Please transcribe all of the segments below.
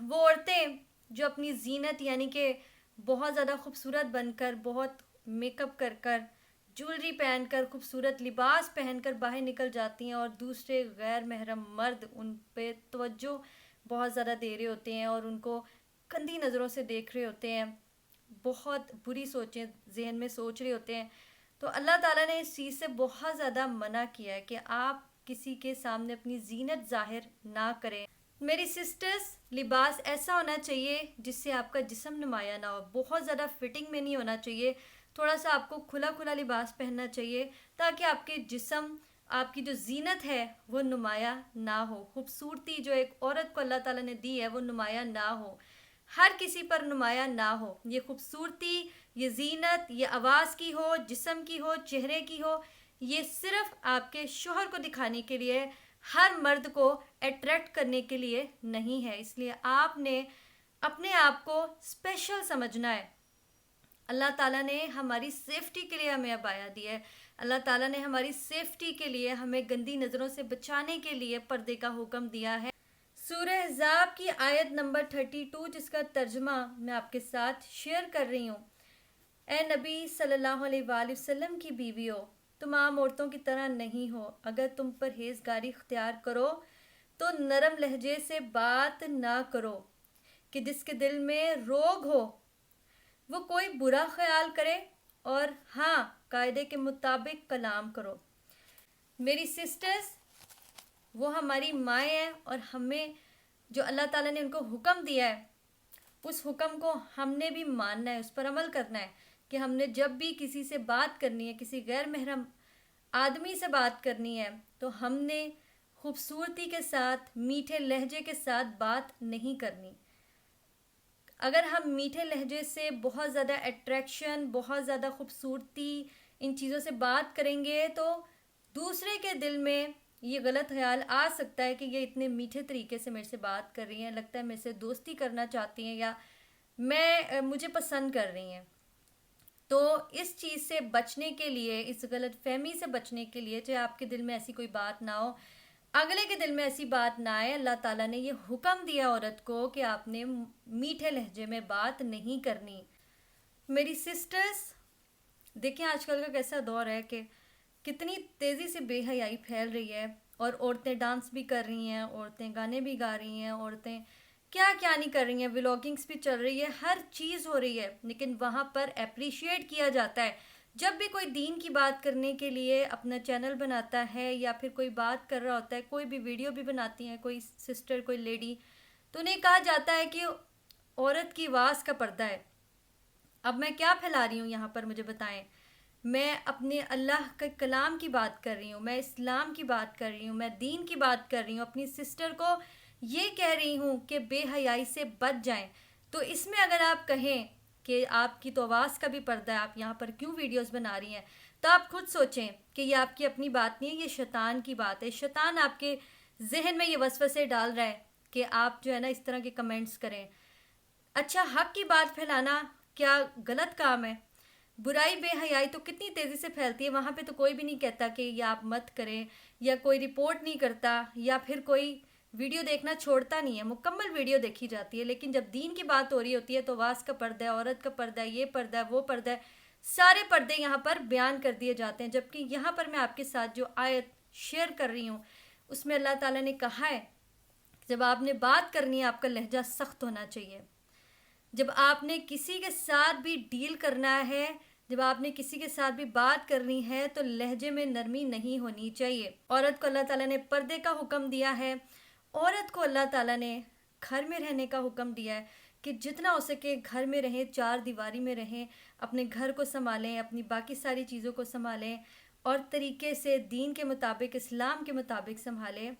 وہ عورتیں جو اپنی زینت یعنی کہ بہت زیادہ خوبصورت بن کر، بہت میک اپ کر کر، جولری پہن کر، خوبصورت لباس پہن کر باہر نکل جاتی ہیں اور دوسرے غیر محرم مرد ان پہ توجہ بہت زیادہ دے رہے ہوتے ہیں اور ان کو گندی نظروں سے دیکھ رہے ہوتے ہیں، بہت بری سوچیں ذہن میں سوچ رہے ہوتے ہیں، تو اللہ تعالیٰ نے اس چیز سے بہت زیادہ منع کیا ہے کہ آپ کسی کے سامنے اپنی زینت ظاہر نہ کریں۔ میری سسٹرز، لباس ایسا ہونا چاہیے جس سے آپ کا جسم نمایاں نہ ہو، بہت زیادہ فٹنگ میں نہیں ہونا چاہیے، تھوڑا سا آپ کو کھلا کھلا لباس پہننا چاہیے تاکہ آپ کے جسم، آپ کی جو زینت ہے وہ نمایاں نہ ہو، خوبصورتی جو ایک عورت کو اللہ تعالیٰ نے دی ہے وہ نمایاں نہ ہو، ہر کسی پر نمایاں نہ ہو، یہ خوبصورتی، یہ زینت، یہ آواز کی ہو، جسم کی ہو، چہرے کی ہو، یہ صرف آپ کے شوہر کو دکھانے کے لیے، ہر مرد کو اٹریکٹ کرنے کے لیے نہیں ہے، اس لیے آپ نے اپنے آپ کو اسپیشل سمجھنا ہے۔ اللہ تعالیٰ نے ہماری سیفٹی کے لیے ہمیں عبایا دی ہے، اللہ تعالیٰ نے ہماری سیفٹی کے لیے ہمیں گندی نظروں سے بچانے کے لیے پردے کا حکم دیا ہے۔ سورہ احزاب کی آیت نمبر 32 جس کا ترجمہ میں آپ کے ساتھ شیئر کر رہی ہوں۔ اے نبی صلی اللہ علیہ وآلہ وسلم کی بیویوں، تم عام عورتوں کی طرح نہیں ہو، اگر تم پرہیزگاری اختیار کرو تو نرم لہجے سے بات نہ کرو کہ جس کے دل میں روگ ہو وہ کوئی برا خیال کرے، اور ہاں قاعدے کے مطابق کلام کرو۔ میری سسٹرز، وہ ہماری مائیں ہیں اور ہمیں جو اللہ تعالیٰ نے ان کو حکم دیا ہے اس حکم کو ہم نے بھی ماننا ہے، اس پر عمل کرنا ہے کہ ہم نے جب بھی کسی سے بات کرنی ہے، کسی غیر محرم آدمی سے بات کرنی ہے تو ہم نے خوبصورتی کے ساتھ، میٹھے لہجے کے ساتھ بات نہیں کرنی۔ اگر ہم میٹھے لہجے سے بہت زیادہ اٹریکشن، بہت زیادہ خوبصورتی، ان چیزوں سے بات کریں گے تو دوسرے کے دل میں یہ غلط خیال آ سکتا ہے کہ یہ اتنے میٹھے طریقے سے میرے سے بات کر رہی ہیں، لگتا ہے میرے سے دوستی کرنا چاہتی ہیں یا مجھے پسند کر رہی ہیں۔ تو اس چیز سے بچنے کے لیے، اس غلط فہمی سے بچنے کے لیے، چاہے آپ کے دل میں ایسی کوئی بات نہ ہو، اگلے کے دل میں ایسی بات نہ آئے، اللہ تعالیٰ نے یہ حکم دیا عورت کو کہ آپ نے میٹھے لہجے میں بات نہیں کرنی۔ میری سسٹرز، دیکھیں آج کل کا کیسا دور ہے کہ کتنی تیزی سے بے حیائی پھیل رہی ہے، اور عورتیں ڈانس بھی کر رہی ہیں، عورتیں گانے بھی گا رہی ہیں، عورتیں کیا کیا نہیں کر رہی ہیں، ولاگنگس بھی چل رہی ہے، ہر چیز ہو رہی ہے، لیکن وہاں پر اپریشیٹ کیا جاتا ہے۔ جب بھی کوئی دین کی بات کرنے کے لیے اپنا چینل بناتا ہے یا پھر کوئی بات کر رہا ہوتا ہے، کوئی بھی ویڈیو بھی بناتی ہیں کوئی سسٹر، کوئی لیڈی، تو انہیں کہا جاتا ہے کہ عورت کی آواز کا پردہ ہے۔ اب میں کیا پھیلا رہی ہوں یہاں پر، مجھے بتائیں؟ میں اپنے اللہ کے کلام کی بات کر رہی ہوں، میں اسلام کی بات کر رہی ہوں، میں دین کی بات کر رہی ہوں، اپنی سسٹر کو یہ کہہ رہی ہوں کہ بے حیائی سے بچ جائیں۔ تو اس میں اگر آپ کہیں کہ آپ کی تو آواز کا بھی پردہ ہے، آپ یہاں پر کیوں ویڈیوز بنا رہی ہیں، تو آپ خود سوچیں کہ یہ آپ کی اپنی بات نہیں ہے، یہ شیطان کی بات ہے۔ شیطان آپ کے ذہن میں یہ وسوسے ڈال رہا ہے کہ آپ جو ہے نا اس طرح کے کمنٹس کریں۔ اچھا، حق کی بات پھیلانا کیا غلط کام ہے؟ برائی، بے حیائی تو کتنی تیزی سے پھیلتی ہے، وہاں پہ تو کوئی بھی نہیں کہتا کہ یہ آپ مت کریں، یا کوئی رپورٹ نہیں کرتا، یا پھر کوئی ویڈیو دیکھنا چھوڑتا نہیں ہے، مکمل ویڈیو دیکھی جاتی ہے۔ لیکن جب دین کی بات ہو رہی ہوتی ہے تو آواز کا پردہ ہے، عورت کا پردہ ہے، یہ پردہ ہے، وہ پردہ ہے، سارے پردے یہاں پر بیان کر دیے جاتے ہیں۔ جبکہ یہاں پر میں آپ کے ساتھ جو آیت شیئر کر رہی ہوں اس میں اللہ تعالیٰ نے کہا ہے جب آپ نے بات کرنی ہے آپ کا لہجہ سخت ہونا چاہیے۔ جب آپ نے کسی کے ساتھ بھی ڈیل کرنا ہے، جب آپ نے کسی کے ساتھ بھی بات کرنی ہے تو لہجے میں نرمی نہیں ہونی چاہیے۔ عورت کو اللہ تعالیٰ نے پردے کا حکم دیا ہے، عورت کو اللہ تعالیٰ نے گھر میں رہنے کا حکم دیا ہے کہ جتنا ہو سکے گھر میں رہیں، چار دیواری میں رہیں، اپنے گھر کو سنبھالیں، اپنی باقی ساری چیزوں کو سنبھالیں اور طریقے سے دین کے مطابق، اسلام کے مطابق سنبھالیں۔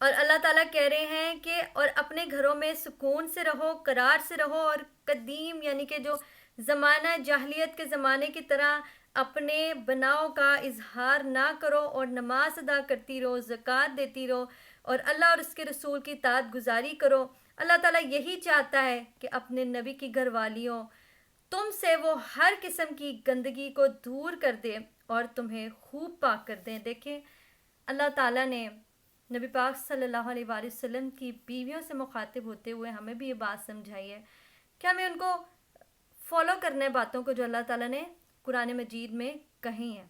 اور اللہ تعالیٰ کہہ رہے ہیں کہ اور اپنے گھروں میں سکون سے رہو، قرار سے رہو، اور قدیم یعنی کہ جو زمانہ جاہلیت کے زمانے کی طرح اپنے بناؤ کا اظہار نہ کرو، اور نماز ادا کرتی رہو، زکوٰۃ دیتی رہو، اور اللہ اور اس کے رسول کی اطاعت گزاری کرو۔ اللہ تعالیٰ یہی چاہتا ہے کہ اپنے نبی کی گھر والیوں، تم سے وہ ہر قسم کی گندگی کو دور کر دے اور تمہیں خوب پاک کر دیں۔ دیکھیں اللہ تعالیٰ نے نبی پاک صلی اللہ علیہ وآلہ وسلم کی بیویوں سے مخاطب ہوتے ہوئے ہمیں بھی یہ بات سمجھائی ہے کہ ہمیں ان کو فالو کرنا ہے، باتوں کو جو اللہ تعالیٰ نے قرآن مجید میں کہی ہیں۔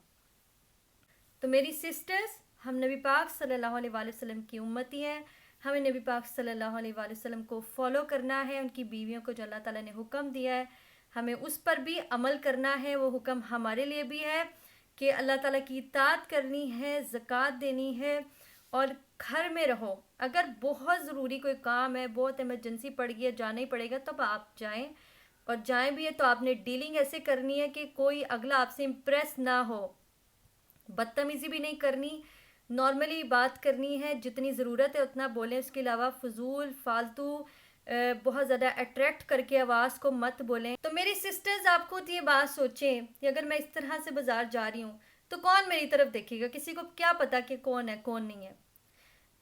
تو میری سسٹرز، ہم نبی پاک صلی اللہ علیہ وآلہ وسلم کی امتی ہیں، ہمیں نبی پاک صلی اللہ علیہ وآلہ وسلم کو فالو کرنا ہے، ان کی بیویوں کو جو اللہ تعالیٰ نے حکم دیا ہے ہمیں اس پر بھی عمل کرنا ہے۔ وہ حکم ہمارے لیے بھی ہے کہ اللہ تعالیٰ کی اطاعت کرنی ہے، زکوٰۃ دینی ہے اور گھر میں رہو۔ اگر بہت ضروری کوئی کام ہے، بہت ایمرجنسی پڑ گئی ہے، جانا ہی پڑے گا، تب آپ جائیں، اور جائیں بھی ہے تو آپ نے ڈیلنگ ایسے کرنی ہے کہ کوئی اگلا آپ سے امپریس نہ ہو، بدتمیزی بھی نہیں کرنی، نارملی بات کرنی ہے، جتنی ضرورت ہے اتنا بولیں، اس کے علاوہ فضول فالتو بہت زیادہ اٹریکٹ کر کے آواز کو مت بولیں۔ تو میری سسٹرز، آپ خود یہ بات سوچیں کہ اگر میں اس طرح سے بازار جا رہی ہوں تو کون میری طرف دیکھے گا؟ کسی کو کیا پتا کہ کون ہے کون نہیں ہے،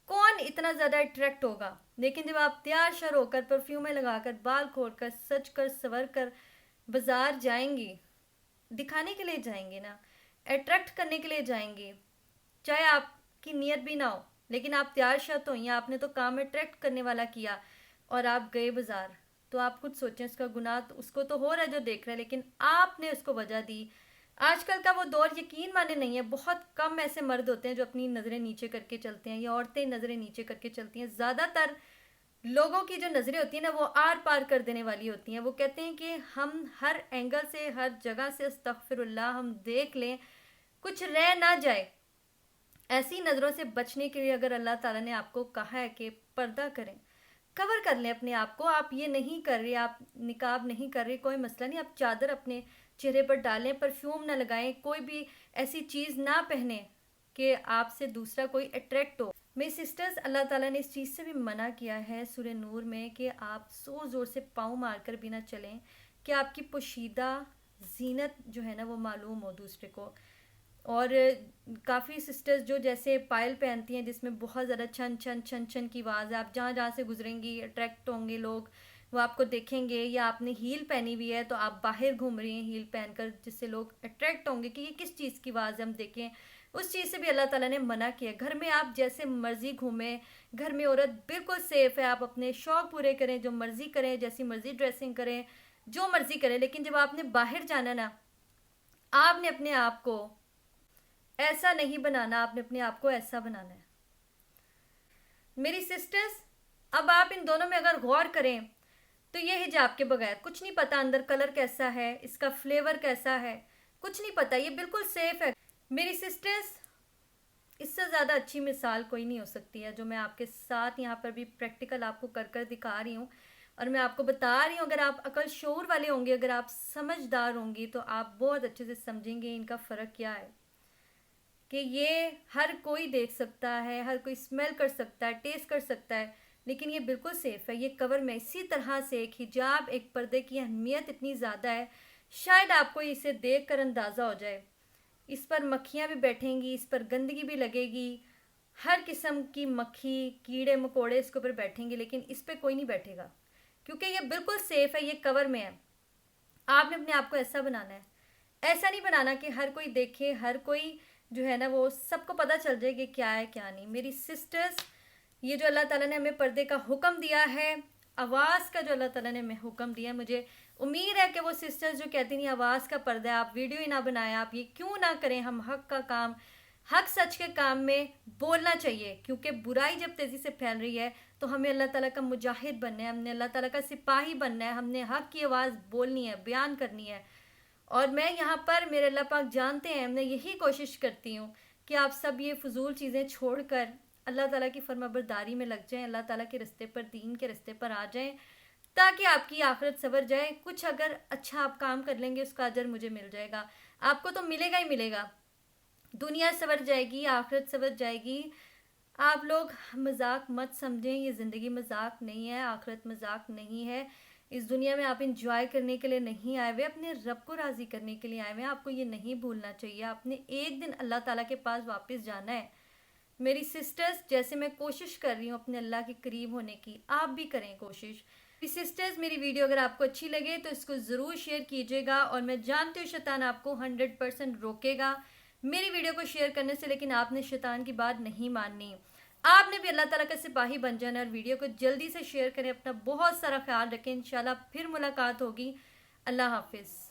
کون اتنا زیادہ اٹریکٹ ہوگا؟ لیکن جب آپ تیار شر ہو کر، پرفیومیں لگا کر، بال کھول کر، سج کر، سور کر بازار جائیں گی، دکھانے کے لیے جائیں گے نا، اٹریکٹ کرنے کے لیے جائیں گے، چاہے آپ کی نیت بھی نہ ہو، لیکن آپ تیار شرط ہوئیں، آپ نے تو کام اٹریکٹ کرنے والا کیا اور آپ گئے بازار، تو آپ خود سوچیں اس کا گناہ تو اس کو تو ہو رہا ہے جو دیکھ رہا ہے، لیکن آپ نے اس کو وجہ دی۔ آج کل کا وہ دور یقین مانے نہیں ہے، بہت کم ایسے مرد ہوتے ہیں جو اپنی نظریں نیچے کر کے چلتے ہیں، یا عورتیں نظریں نیچے کر کے چلتی ہیں۔ زیادہ تر لوگوں کی جو نظریں ہوتی ہیں نا، وہ آر پار کر دینے والی ہوتی ہیں۔ وہ کہتے ہیں کہ ہم ہر اینگل سے، ہر جگہ سے استغفر اللہ ہم دیکھ لیں، کچھ رہ نہ جائے۔ ایسی نظروں سے بچنے کے لیے اگر اللہ تعالیٰ نے آپ کو کہا ہے کہ پردہ کریں، کور کر لیں اپنے آپ کو، آپ یہ نہیں کر رہے، آپ نقاب نہیں کر رہے، کوئی مسئلہ نہیں، آپ چادر اپنے چہرے پر ڈالیں، پرفیوم نہ لگائیں، کوئی بھی ایسی چیز نہ پہنیں کہ آپ سے دوسرا کوئی اٹریکٹ ہو۔ میری سسٹرز، اللہ تعالیٰ نے اس چیز سے بھی منع کیا ہے سورہ نور میں کہ آپ زور زور سے پاؤں مار کر بھی نہ چلیں کہ آپ کی پوشیدہ زینت جو ہے نا وہ معلوم ہو دوسرے کو۔ اور کافی سسٹرز جو جیسے پائل پہنتی ہیں جس میں بہت زیادہ چھن چھن چھن چھن کی آواز ہے، آپ جہاں جہاں سے گزریں گی اٹریکٹ ہوں گے لوگ، وہ آپ کو دیکھیں گے، یا آپ نے ہیل پہنی ہوئی ہے تو آپ باہر گھوم رہی ہیں ہیل پہن کر، جس سے لوگ اٹریکٹ ہوں گے کہ یہ کس چیز کی آواز ہے، ہم دیکھیں۔ اس چیز سے بھی اللہ تعالیٰ نے منع کیا۔ گھر میں آپ جیسے مرضی گھومیں، گھر میں عورت بالکل سیف ہے، آپ اپنے شوق پورے کریں، جو مرضی کریں، جیسی مرضی ڈریسنگ کریں، جو مرضی کریں، لیکن جب آپ نے باہر جانا نا، آپ نے اپنے آپ کو ایسا نہیں بنانا، آپ نے اپنے آپ کو ایسا بنانا ہے۔ میری سسٹرز، اب آپ ان دونوں میں اگر غور کریں تو یہ حجاب کے بغیر کچھ نہیں پتا اندر کلر کیسا ہے، اس کا فلیور کیسا ہے، کچھ نہیں پتا، یہ بالکل سیف ہے۔ میری سسٹرز، اس سے زیادہ اچھی مثال کوئی نہیں ہو سکتی ہے جو میں آپ کے ساتھ یہاں پر بھی پریکٹیکل آپ کو کر کر دکھا رہی ہوں، اور میں آپ کو بتا رہی ہوں، اگر آپ عقل شعور والے ہوں گے، اگر آپ سمجھدار ہوں گی تو آپ بہت اچھے سے سمجھیں گے ان کا فرق کیا ہے، کہ یہ ہر کوئی دیکھ سکتا ہے، ہر کوئی اسمیل کر سکتا ہے، ٹیسٹ کر سکتا ہے، لیکن یہ بالکل سیف ہے، یہ کور میں۔ اسی طرح سے ایک حجاب، ایک پردے کی اہمیت اتنی زیادہ ہے، شاید آپ کو اسے دیکھ کر اندازہ ہو جائے، اس پر مکھیاں بھی بیٹھیں گی، اس پر گندگی بھی لگے گی، ہر قسم کی مکھی کیڑے مکوڑے اس کے اوپر بیٹھیں گے، لیکن اس پہ کوئی نہیں بیٹھے گا، کیونکہ یہ بالکل سیف ہے، یہ کور میں ہے۔ آپ نے اپنے آپ کو ایسا بنانا ہے، ایسا نہیں بنانا کہ ہر کوئی دیکھے، ہر کوئی جو ہے نا وہ سب کو پتہ چل جائے کہ کیا ہے کیا نہیں۔ میری سسٹرز، یہ جو اللہ تعالیٰ نے ہمیں پردے کا حکم دیا ہے، آواز کا جو اللہ تعالیٰ نے ہمیں حکم دیا ہے، مجھے امید ہے کہ وہ سسٹرز جو کہتی ہیں آواز کا پردہ ہے، آپ ویڈیو ہی نہ بنائیں، آپ یہ کیوں نہ کریں، ہم حق کا کام، حق سچ کے کام میں بولنا چاہیے، کیونکہ برائی جب تیزی سے پھیل رہی ہے تو ہمیں اللہ تعالیٰ کا مجاہد بننا ہے، ہم نے اللہ تعالیٰ کا سپاہی بننا ہے، ہم نے حق کی آواز بولنی ہے، بیان کرنی ہے۔ اور میں یہاں پر، میرے اللہ پاک جانتے ہیں، میں یہی کوشش کرتی ہوں کہ آپ سب یہ فضول چیزیں چھوڑ کر اللہ تعالیٰ کی فرما برداری میں لگ جائیں، اللہ تعالیٰ کے رستے پر، دین کے رستے پر آ جائیں، تاکہ آپ کی آخرت سنور جائے۔ کچھ اگر اچھا آپ کام کر لیں گے اس کا اجر مجھے مل جائے گا، آپ کو تو ملے گا ہی ملے گا، دنیا سنور جائے گی، آخرت سنور جائے گی۔ آپ لوگ مذاق مت سمجھیں، یہ زندگی مذاق نہیں ہے، آخرت مذاق نہیں ہے۔ اس دنیا میں آپ انجوائے کرنے کے لیے نہیں آئے ہوئے، اپنے رب کو راضی کرنے کے لیے آئے ہوئے ہیں۔ آپ کو یہ نہیں بھولنا چاہیے، آپ نے ایک دن اللہ تعالیٰ کے پاس واپس جانا ہے۔ میری سسٹرز، جیسے میں کوشش کر رہی ہوں اپنے اللہ کے قریب ہونے کی، آپ بھی کریں کوشش۔ میری سسٹرز، میری ویڈیو اگر آپ کو اچھی لگے تو اس کو ضرور شیئر کیجیے گا، اور میں جانتی ہوں شیطان آپ کو 100% روکے گا میری ویڈیو کو شیئر کرنے سے، لیکن آپ نے شیطان کی بات نہیں ماننی۔ آپ نے بھی اللہ تعالیٰ کا سپاہی بن جانا ہے، اور ویڈیو کو جلدی سے شیئر کریں، اپنا بہت سارا خیال رکھیں، انشاءاللہ پھر ملاقات ہوگی۔ اللہ حافظ۔